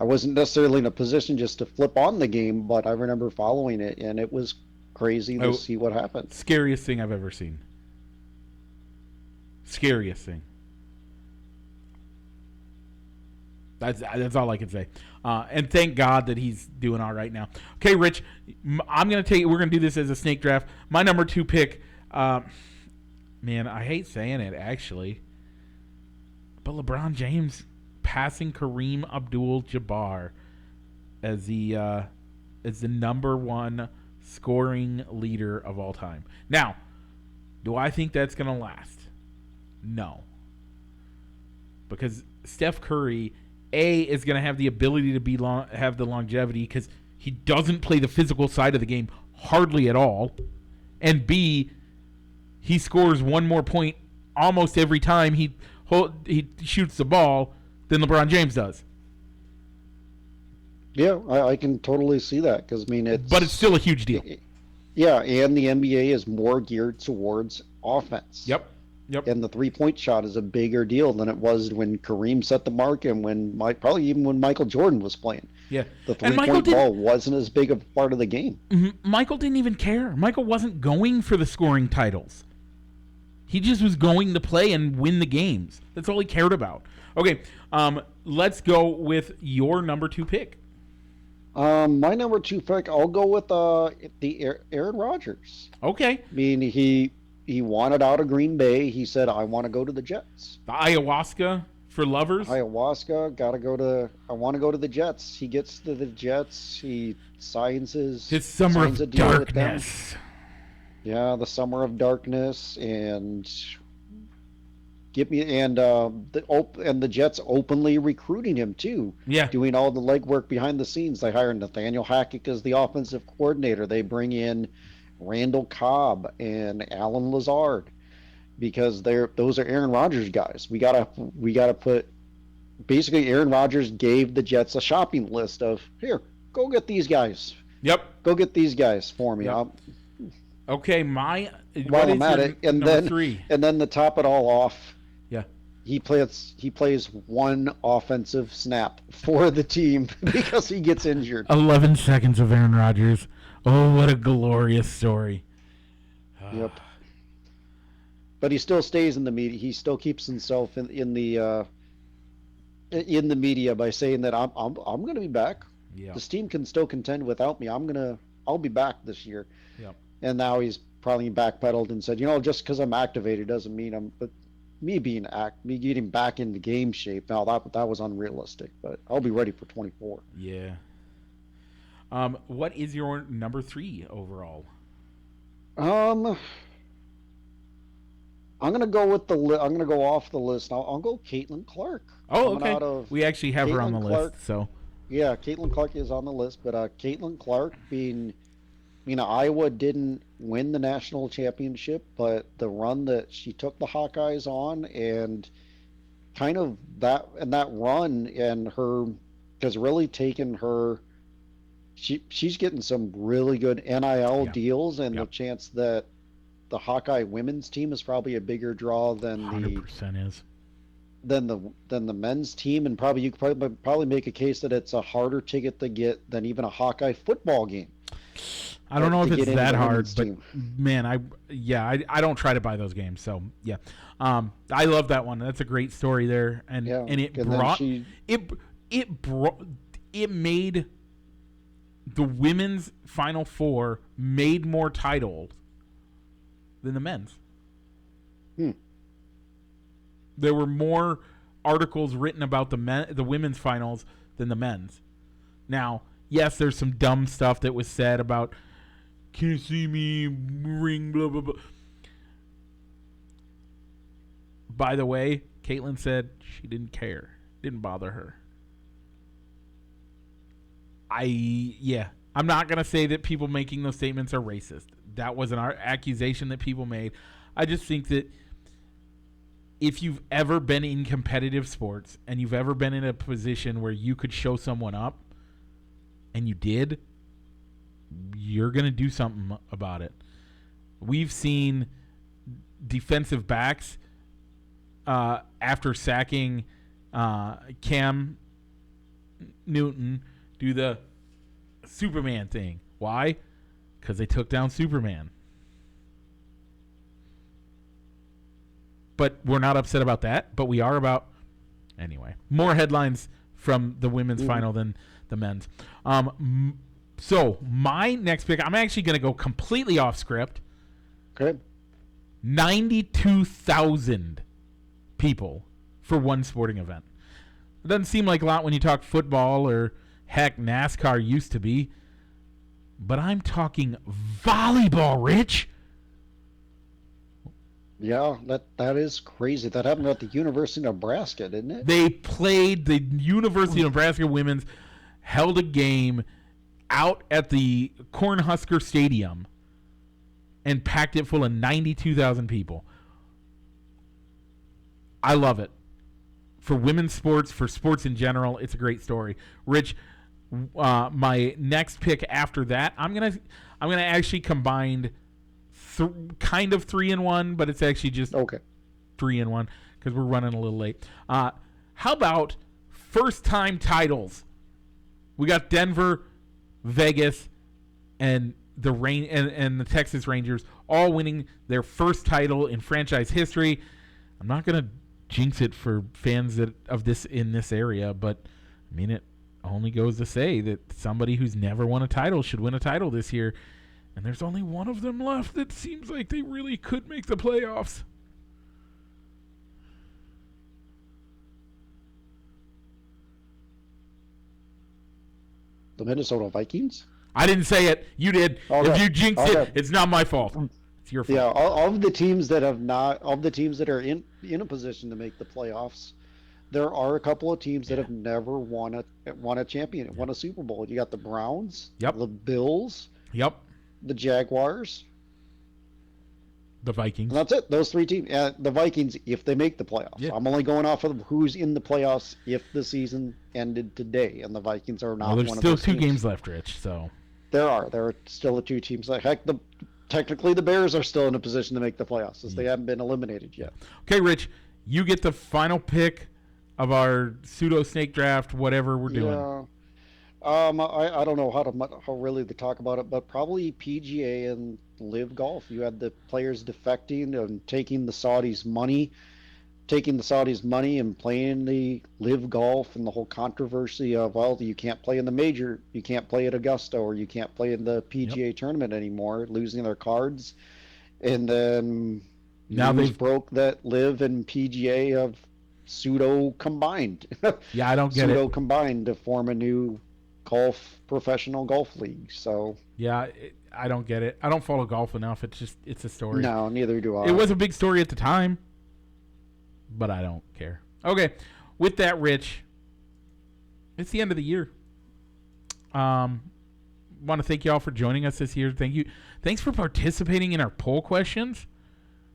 I wasn't necessarily in a position just to flip on the game, but I remember following it, and it was crazy to see what happened. Scariest thing I've ever seen. Scariest thing. That's all I can say. And thank God that he's doing all right now. Okay, Rich, we're going to do this as a snake draft. My number 2 pick, man, I hate saying it, actually, but LeBron James passing Kareem Abdul-Jabbar as the number 1 scoring leader of all time. Now, do I think that's going to last? No. Because Steph Curry, A, is going to have the ability to have the longevity because he doesn't play the physical side of the game hardly at all. And B, he scores one more point almost every time he shoots the ball than LeBron James does. Yeah, I can totally see that because, I mean, but it's still a huge deal. Yeah, and the NBA is more geared towards offense. Yep. And the three-point shot is a bigger deal than it was when Kareem set the mark and probably even when Michael Jordan was playing. Yeah. The three-point ball wasn't as big a part of the game. Mm-hmm. Michael didn't even care. Michael wasn't going for the scoring titles. He just was going to play and win the games. That's all he cared about. Okay, let's go with your number 2 pick. My number 2 pick, I'll go with the Aaron Rodgers. Okay. I mean, he wanted out of Green Bay. He said, "I want to go to the Jets." The ayahuasca for lovers. I want to go to the Jets. He gets to the Jets. He signs his summer of darkness. Yeah, the summer of darkness, and the Jets openly recruiting him too. Yeah, doing all the legwork behind the scenes. They hire Nathaniel Hackett as the offensive coordinator. They bring in Randall Cobb and Alan Lazard because those are Aaron Rodgers guys. We gotta put. Basically, Aaron Rodgers gave the Jets a shopping list of, here, go get these guys. Yep. Go get these guys for me. Yep. Okay, while I'm at it, and then 3? And then to top it all off, yeah, he plays one offensive snap for the team because he gets injured. 11 seconds of Aaron Rodgers. Oh, what a glorious story. Yep. But he still stays in the media. He still keeps himself in the media by saying that I'm going to be back. Yeah. This team can still contend without me. I'll be back this year. Yep. And now he's probably backpedaled and said, just because I'm activated doesn't mean but me getting back into game shape. Now that was unrealistic, but I'll be ready for 24. Yeah. What is your number 3 overall? I'm gonna go with I'm gonna go off the list. I'll go Caitlin Clark. Oh, okay. We actually have her on the list, so. Yeah, Caitlin Clark is on the list, but Caitlin Clark Iowa didn't win the national championship, but the run that she took the Hawkeyes on and kind of that run and her has really taken her. She's getting some really good NIL deals, and the chance that the Hawkeye women's team is probably a bigger draw than 100% is than the men's team, and you could probably make a case that it's a harder ticket to get than even a Hawkeye football game. I don't know if it's that hard, but man, I don't try to buy those games, so yeah. I love that one. That's a great story there, and it made the women's Final Four made more titles than the men's. There were more articles written about the women's finals than the men's. Now, yes, there's some dumb stuff that was said about can't see me ring blah blah blah. By the way, Caitlin said she didn't care. Didn't bother her. I'm not going to say that people making those statements are racist. That was an accusation that people made. I just think that if you've ever been in competitive sports and you've ever been in a position where you could show someone up, and you did, you're going to do something about it. We've seen defensive backs after sacking Cam Newton do the Superman thing. Why? Because they took down Superman. But we're not upset about that. But we are about... Anyway, more headlines from the women's final than the men's. So, my next pick, I'm actually going to go completely off script. Okay. 92,000 people for one sporting event. It doesn't seem like a lot when you talk football or, heck, NASCAR used to be. But I'm talking volleyball, Rich. Yeah, that is crazy. That happened at the University of Nebraska, didn't it? They played, the University of Nebraska women's held a game out at the Cornhusker Stadium and packed it full of 92,000 people. I love it. For women's sports, for sports in general, it's a great story. Rich, my next pick after that, I'm gonna actually combine kind of 3 in 1, but it's actually just 3 in 1 because we're running a little late. How about first time titles? We got Denver, Vegas, and the Texas Rangers all winning their first title in franchise history. I'm not gonna jinx it for fans of this in this area, but I mean, it only goes to say that somebody who's never won a title should win a title this year, and there's only one of them left that seems like they really could make the playoffs. The Minnesota Vikings? I didn't say it. You did. Okay. If you jinxed it, it's not my fault. It's your fault. Yeah, of the teams that are in a position to make the playoffs, there are a couple of teams that have never won a champion, won a Super Bowl. You got the Browns, the Bills, the Jaguars, the Vikings. And that's it. Those 3 teams. The Vikings, if they make the playoffs. Yeah. I'm only going off of who's in the playoffs if the season ended today, and the Vikings are not. Well, there's still 2 games left, Rich. So there are still 2 teams. Like heck, technically the Bears are still in a position to make the playoffs, since they haven't been eliminated yet. Okay, Rich, you get the final pick of our pseudo snake draft, whatever we're doing. Yeah. I don't know how really to talk about it, but probably PGA and Live Golf. You had the players defecting and taking the Saudis' money and playing the Live Golf, and the whole controversy of, well, you can't play in the major, you can't play at Augusta, or you can't play in the PGA tournament anymore, losing their cards. And then now they've broke that Live and PGA have pseudo combined. Yeah, I don't get it. Pseudo combined to form a new professional golf league. So yeah, I don't get it. I don't follow golf enough. It's a story. No, neither do I. It was a big story at the time, but I don't care. Okay, with that, Rich, it's the end of the year. Want to thank you all for joining us this year. Thanks for participating in our poll questions.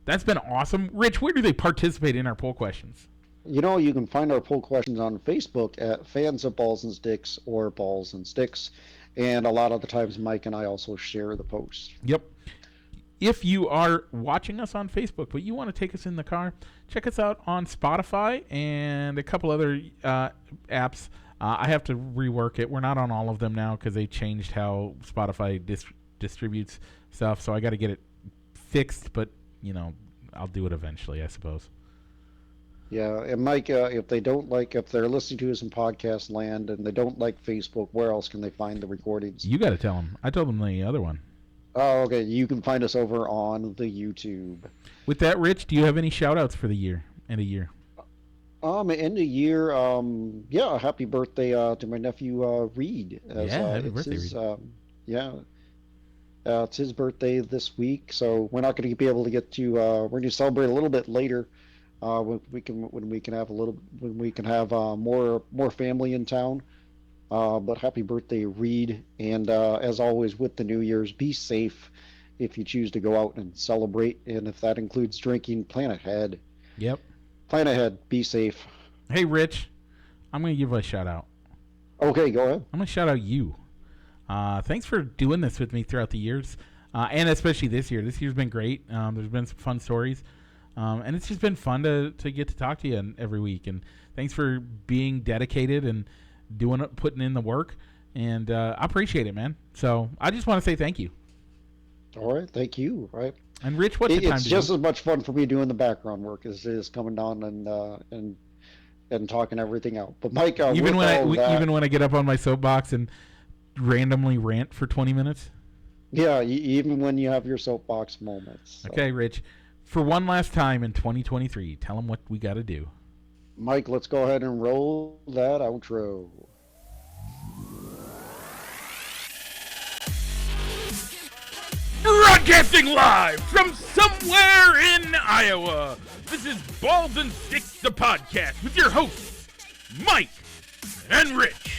That's been awesome. Rich, where do they participate in our poll questions? You can find our poll questions on Facebook at Fans of Balls and Sticks or Balls and Sticks. And a lot of the times Mike and I also share the posts. Yep. If you are watching us on Facebook, but you want to take us in the car, check us out on Spotify and a couple other apps. I have to rework it. We're not on all of them now because they changed how Spotify distributes stuff. So I got to get it fixed, but, I'll do it eventually, I suppose. Yeah, and Mike, if they're listening to us in podcast land and they don't like Facebook, where else can they find the recordings? You got to tell them. I told them the other one. Oh, okay. You can find us over on the YouTube. With that, Rich, do you have any shout-outs for the year? End of year. End of year. Happy birthday to my nephew Reed. Happy birthday, Reed. It's his birthday this week, so we're not going to be able to get to. We're going to celebrate a little bit later when we can have more family in town. But happy birthday, Reed. And as always, with the New Year's, be safe if you choose to go out and celebrate. And if that includes drinking, plan ahead. Yep. Plan ahead. Be safe. Hey, Rich, I'm going to give a shout out. Okay, go ahead. I'm going to shout out you. Thanks for doing this with me throughout the years, and especially this year. This year's been great. There's been some fun stories, and it's just been fun to get to talk to you every week. And thanks for being dedicated and putting in the work. And I appreciate it, man. So I just want to say thank you. All right, thank you. All right. And Rich, what's the time? It's just as much fun for me doing the background work as it is coming down and talking everything out. But Mike, even when I get up on my soapbox and randomly rant for 20 minutes. Yeah, even when you have your soapbox moments. So. Okay, Rich, for one last time in 2023, tell them what we got to do. Mike, let's go ahead and roll that outro. Broadcasting live from somewhere in Iowa, this is Balls and Sticks, the podcast, with your hosts, Mike and Rich.